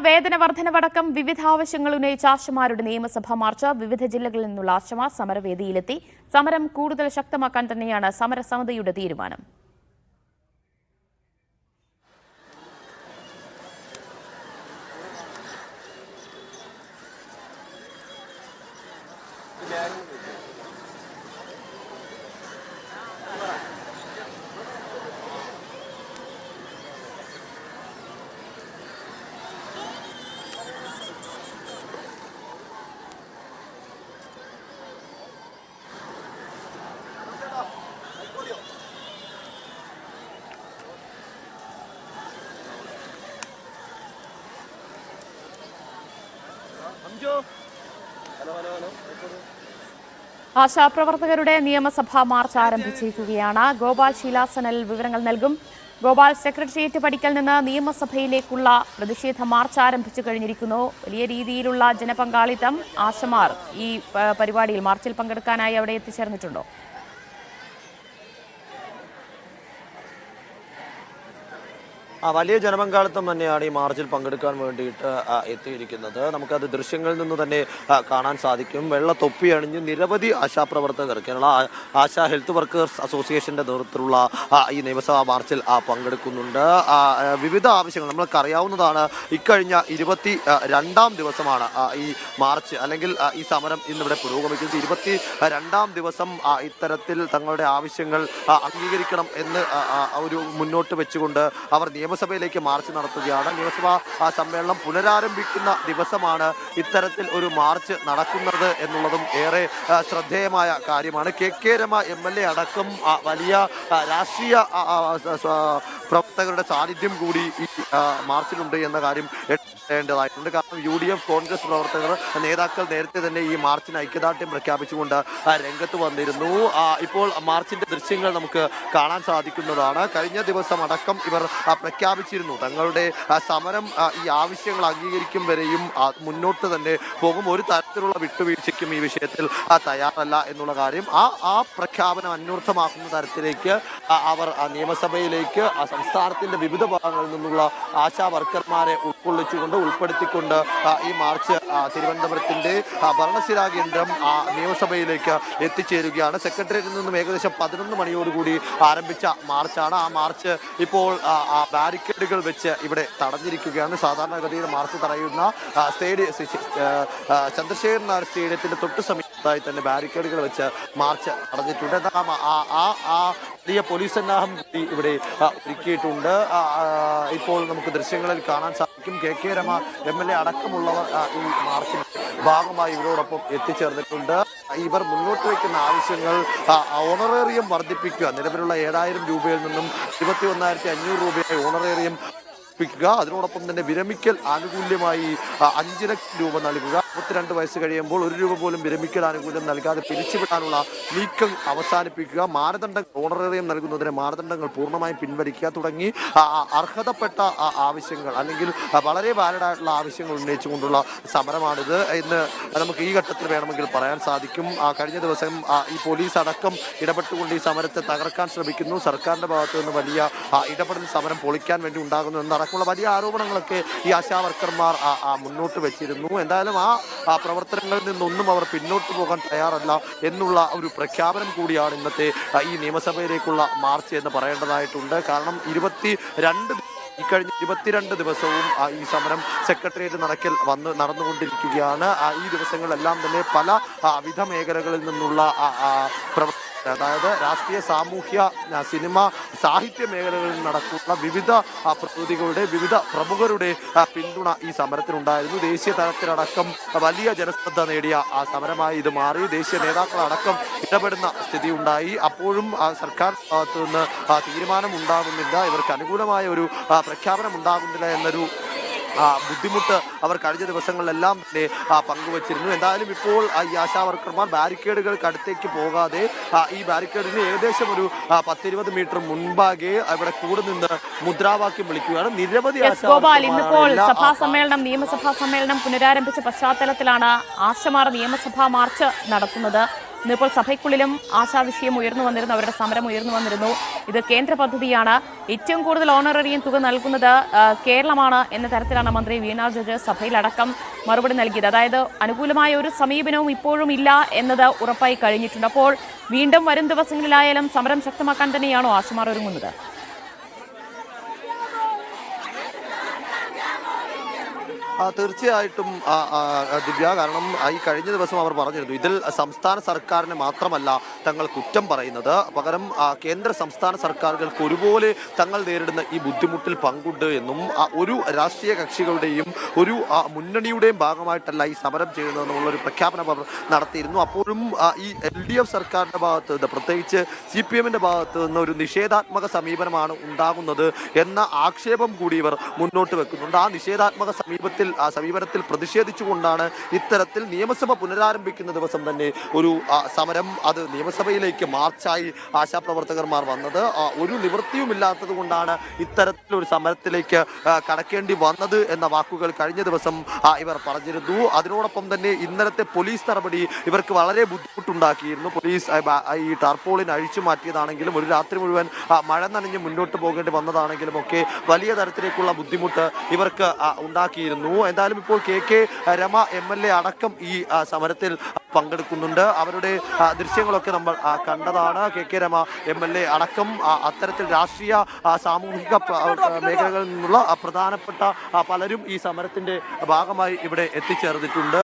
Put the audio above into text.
വേതന വർധനവടക്കം വിവിധ ആവശ്യങ്ങൾ ഉന്നയിച്ച ആശമാരുടെ നിയമസഭാ മാർച്ച് വിവിധ ജില്ലകളിൽ നിന്നുള്ള ആശമാർ സമരവേദിയിലെത്തി. സമരം കൂടുതൽ ശക്തമാക്കാൻ തന്നെയാണ് സമരസമിതിയുടെ തീരുമാനം. ആശാപ്രവർത്തകരുടെ നിയമസഭാ മാർച്ച് ആരംഭിച്ചിരിക്കുകയാണ്. ഗോപാൽ ശീലാസനൽ വിവരങ്ങൾ നൽകും. ഗോപാൽ, സെക്രട്ടേറിയറ്റ് പടിക്കൽ നിന്ന് നിയമസഭയിലേക്കുള്ള പ്രതിഷേധ മാർച്ച് ആരംഭിച്ചു കഴിഞ്ഞിരിക്കുന്നു. വലിയ രീതിയിലുള്ള ജനപങ്കാളിത്തം. ആശമാർ ഈ പരിപാടിയിൽ മാർച്ചിൽ പങ്കെടുക്കാനായി അവിടെ എത്തിച്ചേർന്നിട്ടുണ്ടോ? വലിയ ജനപങ്കാളിത്തം തന്നെയാണ് ഈ മാർച്ചിൽ പങ്കെടുക്കാൻ വേണ്ടിയിട്ട് എത്തിയിരിക്കുന്നത്. നമുക്കത് ദൃശ്യങ്ങളിൽ നിന്ന് തന്നെ കാണാൻ സാധിക്കും. വെള്ള തൊപ്പി അണിഞ്ഞ് നിരവധി ആശാപ്രവർത്തകർ കേരള ആശാ ഹെൽത്ത് വർക്കേഴ്സ് അസോസിയേഷന്റെ നേതൃത്വത്തിലുള്ള ഈ നിയമസഭാ മാർച്ചിൽ പങ്കെടുക്കുന്നുണ്ട്. വിവിധ ആവശ്യങ്ങൾ നമ്മൾക്കറിയാവുന്നതാണ്. ഇക്കഴിഞ്ഞ 22-ാം ദിവസമാണ് ഈ മാർച്ച് അല്ലെങ്കിൽ ഈ സമരം ഇന്നിവിടെ പുരോഗമിക്കുന്നത്. 22-ാം ദിവസം ഇത്തരത്തിൽ തങ്ങളുടെ ആവശ്യങ്ങൾ അംഗീകരിക്കണം എന്ന് ഒരു മുന്നോട്ട് വെച്ചുകൊണ്ട് അവർ നിയമസഭയിലേക്ക് മാർച്ച് നടത്തുകയാണ്. നിയമസഭാ സമ്മേളനം പുനരാരംഭിക്കുന്ന ദിവസമാണ് ഇത്തരത്തിൽ ഒരു മാർച്ച് നടക്കുന്നത് എന്നുള്ളതും ഏറെ ശ്രദ്ധേയമായ കാര്യമാണ്. കെ രമ MLA അടക്കം വലിയ രാഷ്ട്രീയ പ്രവർത്തകരുടെ സാന്നിധ്യം കൂടി ഈ മാർച്ചിലുണ്ട് എന്ന കാര്യം േണ്ടതായിട്ടുണ്ട്. കാരണം UDF കോൺഗ്രസ് പ്രവർത്തകർ നേതാക്കൾ നേരത്തെ തന്നെ ഈ മാർച്ചിന് ഐക്യദാർഢ്യം പ്രഖ്യാപിച്ചുകൊണ്ട് രംഗത്ത് വന്നിരുന്നു. ഇപ്പോൾ മാർച്ചിന്റെ ദൃശ്യങ്ങൾ നമുക്ക് കാണാൻ സാധിക്കുന്നതാണ്. കഴിഞ്ഞ ദിവസം അടക്കം ഇവർ പ്രഖ്യാപിച്ചിരുന്നു തങ്ങളുടെ സമരം ഈ ആവശ്യങ്ങൾ അംഗീകരിക്കും വരെയും മുന്നോട്ട് തന്നെ പോകും. ഒരു തരത്തിലുള്ള വിട്ടുവീഴ്ചയ്ക്കും ഈ വിഷയത്തിൽ തയ്യാറല്ല എന്നുള്ള കാര്യം ആ പ്രഖ്യാപനം അന്വർത്ഥമാക്കുന്ന തരത്തിലേക്ക് അവർ നിയമസഭയിലേക്ക് സംസ്ഥാനത്തിന്റെ വിവിധ ഭാഗങ്ങളിൽ നിന്നുള്ള ആശാ വർക്കർമാരെ ഉൾപ്പെടുത്തിക്കൊണ്ട് ഈ മാർച്ച് തിരുവനന്തപുരത്തിന്റെ ഭരണസിരാ കേന്ദ്രം നിയമസഭയിലേക്ക് എത്തിച്ചേരുകയാണ്. സെക്രട്ടേറിയറ്റിൽ നിന്നും ഏകദേശം 11 മണിയോടുകൂടി ആരംഭിച്ച മാർച്ചാണ്. ആ മാർച്ച് ഇപ്പോൾ ബാരിക്കേഡുകൾ വെച്ച് ഇവിടെ തടഞ്ഞിരിക്കുകയാണ്. സാധാരണഗതിയിൽ മാർച്ച് തടയുന്ന ചന്ദ്രശേഖരൻ നായർ സ്റ്റേഡിയത്തിന്റെ തൊട്ട് സമീപത്തായി തന്നെ ബാരിക്കേഡുകൾ വെച്ച് മാർച്ച് തടഞ്ഞിട്ടുണ്ട്. വലിയ പോലീസ് സന്നാഹം ഇവിടെ ഒരുക്കിയിട്ടുണ്ട്. ഇപ്പോൾ നമുക്ക് ദൃശ്യങ്ങളിൽ കാണാൻ സാധിക്കും. കെ രമ MLA അടക്കമുള്ളവർ ഈ മാർച്ചിന് ഭാഗമായി ഇവരോടൊപ്പം എത്തിച്ചേർന്നിട്ടുണ്ട്. ഇവർ മുന്നോട്ട് വയ്ക്കുന്ന ആവശ്യങ്ങൾ ഓണറേറിയം വർദ്ധിപ്പിക്കുക, നിലവിലുള്ള 7,000 രൂപയിൽ നിന്നും 21,500 രൂപയായി ഓണറേറിയം അതിനോടൊപ്പം തന്നെ വിരമിക്കൽ ആനുകൂല്യമായി 5 ലക്ഷം രൂപ നൽകുക, 32 വയസ്സ് കഴിയുമ്പോൾ 1 രൂപ പോലും വിരമിക്കൽ ആനുകൂല്യം നൽകാതെ പിരിച്ചുവിടാനുള്ള നീക്കം അവസാനിപ്പിക്കുക, ഓണറേറിയം നൽകുന്നതിന് മാനദണ്ഡങ്ങൾ പൂർണ്ണമായും പിൻവലിക്കുക തുടങ്ങി അർഹതപ്പെട്ട ആവശ്യങ്ങൾ അല്ലെങ്കിൽ വളരെ വാലിഡായിട്ടുള്ള ആവശ്യങ്ങൾ ഉന്നയിച്ചുകൊണ്ടുള്ള സമരമാണിത് എന്ന് നമുക്ക് ഈ ഘട്ടത്തിൽ വേണമെങ്കിൽ പറയാൻ സാധിക്കും. കഴിഞ്ഞ ദിവസം ഈ പോലീസ് അടക്കം ഇടപെട്ടുകൊണ്ട് ഈ സമരത്തെ തകർക്കാൻ ശ്രമിക്കുന്നു. സർക്കാരിന്റെ ഭാഗത്തു നിന്ന് വലിയ ഇടപെടൽ സമരം പൊളിക്കാൻ വേണ്ടി ഉണ്ടാകുന്നു എന്നടക്കമുള്ള വലിയ ആരോപണങ്ങളൊക്കെ ഈ ആശാ വർക്കർമാർ മുന്നോട്ട് വെച്ചിരുന്നു. എന്തായാലും ആ പ്രവർത്തനങ്ങളിൽ നിന്നൊന്നും അവർ പിന്നോട്ട് പോകാൻ തയ്യാറല്ല എന്നുള്ള ഒരു പ്രഖ്യാപനം കൂടിയാണ് ഇന്നത്തെ ഈ നിയമസഭയിലേക്കുള്ള മാർച്ച് എന്ന് പറയേണ്ടതായിട്ടുണ്ട്. കാരണം ഇക്കഴിഞ്ഞ 22 ദിവസവും ഈ സമരം സെക്രട്ടേറിയറ്റ് നടന്നുകൊണ്ടിരിക്കുകയാണ്. ഈ ദിവസങ്ങളിലെല്ലാം തന്നെ പല വിവിധ മേഖലകളിൽ നിന്നുള്ള അതായത് രാഷ്ട്രീയ, സാമൂഹ്യ, സിനിമ, സാഹിത്യ മേഖലകളിൽ നടക്കുന്ന വിവിധ പ്രതിനിധികളുടെ, വിവിധ പ്രമുഖരുടെ പിന്തുണ ഈ സമരത്തിനുണ്ടായിരുന്നു. ദേശീയ തലത്തിലടക്കം വലിയ ജനശ്രദ്ധ നേടിയ സമരമായി ഇത് മാറി. ദേശീയ നേതാക്കളടക്കം ഇടപെടുന്ന സ്ഥിതി ഉണ്ടായി. അപ്പോഴും സർക്കാർ ഭാഗത്തു നിന്ന് തീരുമാനം ഉണ്ടാകുന്നില്ല, ഇവർക്ക് അനുകൂലമായ ഒരു പ്രഖ്യാപനം ഉണ്ടാകുന്നില്ല എന്നൊരു ബുദ്ധിമുട്ട് അവർ കഴിഞ്ഞ ദിവസങ്ങളിലെല്ലാം തന്നെ പങ്കുവച്ചിരുന്നു. എന്തായാലും ഇപ്പോൾ ഈ ആശാ വർക്കർമാർ ബാരിക്കേഡുകൾക്ക് അടുത്തേക്ക് പോകാതെ ഈ ബാരിക്കേഡിന് ഏകദേശം ഒരു 10-20 മീറ്റർ മുൻപാകെ അവിടെ കൂടെ നിന്ന് മുദ്രാവാക്യം വിളിക്കുകയാണ്. നിരവധി ഇന്നിപ്പോൾ നിയമസഭാ സമ്മേളനം പുനരാരംഭിച്ച പശ്ചാത്തലത്തിലാണ് ആശമാർ നിയമസഭാ മാർച്ച് നടത്തുന്നത്. ഇന്നിപ്പോൾ സഭയ്ക്കുള്ളിലും ആശാ വിഷയം ഉയർന്നു വന്നിരുന്നു, അവരുടെ സമരം ഉയർന്നു വന്നിരുന്നു. ഇത് കേന്ദ്ര പദ്ധതിയാണ്, ഏറ്റവും കൂടുതൽ ഓണറേറിയം തുക നൽകുന്നത് കേരളമാണ് എന്ന തരത്തിലാണ് മന്ത്രി വീണ ജോർജ് സഭയിലടക്കം മറുപടി നൽകിയത്. അതായത് അനുകൂലമായ ഒരു സമീപനവും ഇപ്പോഴും ഇല്ല എന്നത് ഉറപ്പായി കഴിഞ്ഞിട്ടുണ്ട്. അപ്പോൾ വീണ്ടും വരും ദിവസങ്ങളിലായാലും സമരം ശക്തമാക്കാൻ തന്നെയാണോ ആശുമാർ ഒരുങ്ങുന്നത്? തീർച്ചയായിട്ടും ദിവ്യ, കാരണം ഈ കഴിഞ്ഞ ദിവസം അവർ പറഞ്ഞിരുന്നു ഇതിൽ സംസ്ഥാന സർക്കാരിനെ മാത്രമല്ല തങ്ങൾ കുറ്റം പറയുന്നത്, പകരം കേന്ദ്ര സംസ്ഥാന സർക്കാരുകൾക്ക് ഒരുപോലെ തങ്ങൾ നേരിടുന്ന ഈ ബുദ്ധിമുട്ടിൽ പങ്കുണ്ട് എന്നും ഒരു രാഷ്ട്രീയ കക്ഷികളുടെയും ഒരു മുന്നണിയുടെയും ഭാഗമായിട്ടല്ല ഈ സമരം ചെയ്യുന്നതെന്നുള്ളൊരു പ്രഖ്യാപനം അവർ നടത്തിയിരുന്നു. അപ്പോഴും ഈ LDF സർക്കാരിൻ്റെ ഭാഗത്ത് നിന്ന്, പ്രത്യേകിച്ച് CPM-ന്റെ ഭാഗത്ത് നിന്ന് ഒരു നിഷേധാത്മക സമീപനമാണ് ഉണ്ടാകുന്നത് എന്ന ആക്ഷേപം കൂടി ഇവർ മുന്നോട്ട് വെക്കുന്നുണ്ട്. ആ നിഷേധാത്മക സമീപനത്തിൽ പ്രതിഷേധിച്ചുകൊണ്ടാണ് ഇത്തരത്തിൽ നിയമസഭ പുനരാരംഭിക്കുന്ന ദിവസം തന്നെ ഒരു സമരം, അത് നിയമസഭയിലേക്ക് മാർച്ചായി ആശാപ്രവർത്തകന്മാർ വന്നത്. ഒരു നിവൃത്തിയുമില്ലാത്തത് കൊണ്ടാണ് ഇത്തരത്തിലൊരു സമരത്തിലേക്ക് കടക്കേണ്ടി വന്നത് എന്ന വാക്കുകൾ കഴിഞ്ഞ ദിവസം ഇവർ പറഞ്ഞിരുന്നു. അതിനോടൊപ്പം തന്നെ ഇന്നലത്തെ പോലീസ് നടപടി ഇവർക്ക് വളരെ ബുദ്ധിമുട്ടുണ്ടാക്കിയിരുന്നു. പോലീസ് ഈ ടാർപോളിൻ അഴിച്ചു മാറ്റിയതാണെങ്കിലും ഒരു രാത്രി മുഴുവൻ മഴ നനഞ്ഞ് മുന്നോട്ട് പോകേണ്ടി വന്നതാണെങ്കിലും ഒക്കെ വലിയ തരത്തിലേക്കുള്ള ബുദ്ധിമുട്ട് ഇവർക്ക് ഉണ്ടാക്കിയിരുന്നു. എന്തായാലും ഇപ്പോൾ KK രമ MLA അടക്കം ഈ സമരത്തിൽ പങ്കെടുക്കുന്നുണ്ട്. അവരുടെ ദൃശ്യങ്ങളൊക്കെ നമ്മൾ കണ്ടതാണ്. KK രമ MLA അടക്കം അത്തരത്തിൽ രാഷ്ട്രീയ സാമൂഹിക മേഖലകളിൽ നിന്നുള്ള പ്രധാനപ്പെട്ട പലരും ഈ സമരത്തിന്റെ ഭാഗമായി ഇവിടെ എത്തിച്ചേർന്നിട്ടുണ്ട്.